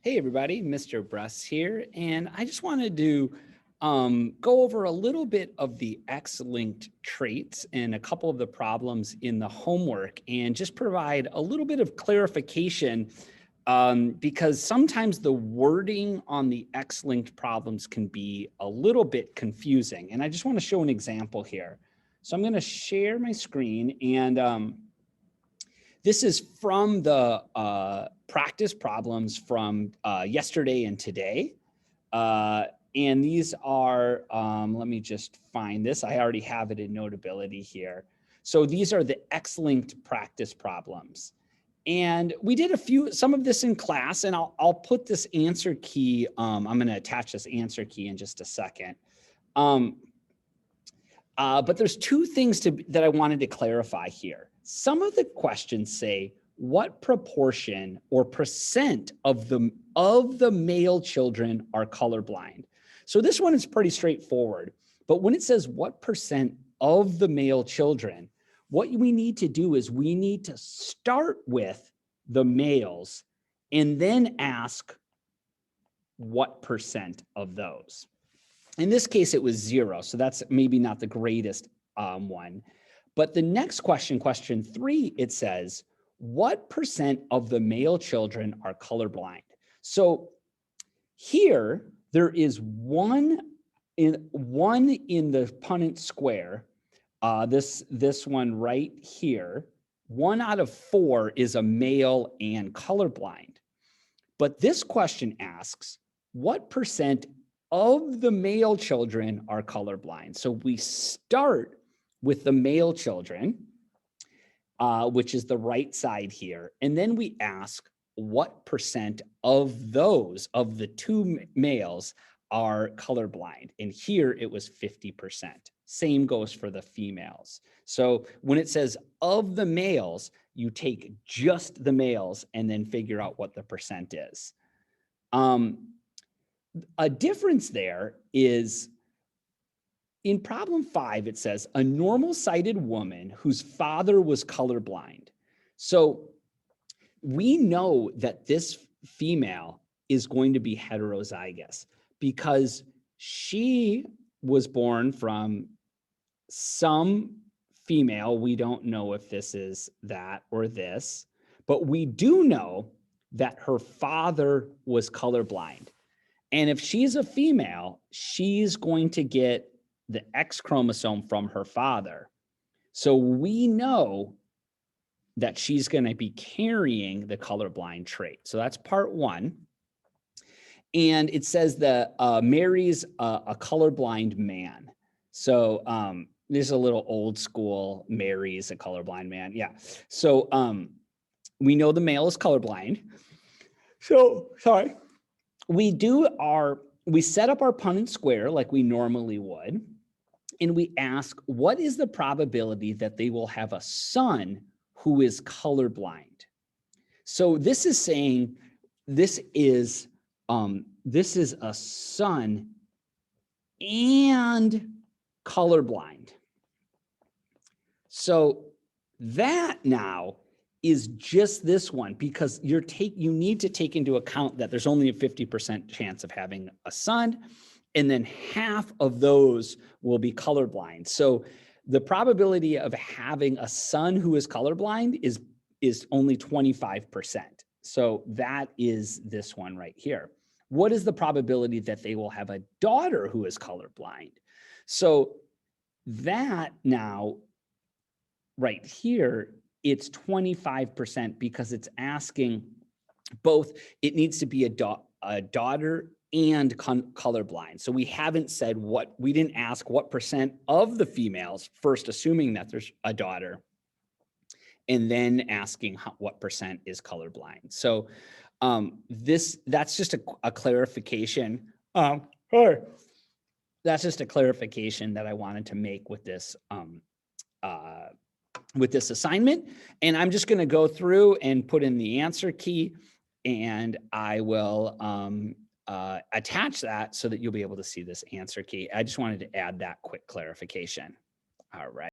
Hey everybody, Mr. Bress here, and I just wanted to go over a little bit of the X-linked traits and a couple of the problems in the homework and just provide a little bit of clarification because sometimes the wording on the X-linked problems can be a little bit confusing. And I just want to show an example here. So I'm going to share my screen and this is from the practice problems from yesterday and today. And these are, let me just find this. I already have it in Notability here. So these are the X-linked practice problems. And we did some of this in class, and I'll put this answer key. I'm going to attach this answer key in just a second. But there's two things that I wanted to clarify here. Some of the questions say, what proportion or percent of the male children are colorblind? So this one is pretty straightforward. But when it says what percent of the male children, what we need to do is we need to start with the males and then ask what percent of those. In this case, it was 0, so that's maybe not the greatest one. But the next question, question 3, it says, what percent of the male children are colorblind? So here, there is one in the Punnett square, this one right here. 1 out of 4 is a male and colorblind. But this question asks, what percent of the male children are colorblind? So we start with the male children, which is the right side here. And then we ask what percent of the 2 males are colorblind. And here it was 50%. Same goes for the females. So when it says of the males, you take just the males and then figure out what the percent is. A difference there is in problem 5, it says a normal sighted woman whose father was colorblind. So we know that this female is going to be heterozygous because she was born from some female. We don't know if this is that or this, but we do know that her father was colorblind. And if she's a female, she's going to get the X chromosome from her father. So we know that she's going to be carrying the colorblind trait. So that's part 1. And it says that marries a colorblind man. So there's a little old school, marries a colorblind man. Yeah. So we know the male is colorblind. So, sorry. We set up our Punnett square like we normally would, and we ask, what is the probability that they will have a son who is colorblind? So this is saying this is a son and colorblind. So that now is just this one, because you need to take into account that there's only a 50% chance of having a son, and then half of those will be colorblind. So the probability of having a son who is colorblind is only 25%. So that is this one right here. What is the probability that they will have a daughter who is colorblind? So that now, right here, it's 25% because it's asking both. It needs to be a daughter and colorblind. So we haven't said we didn't ask what percent of the females, first assuming that there's a daughter, and then asking what percent is colorblind. So that's just a clarification. That's just a clarification that I wanted to make with this assignment. And I'm just going to go through and put in the answer key, and I will attach that so that you'll be able to see this answer key. I just wanted to add that quick clarification. All right.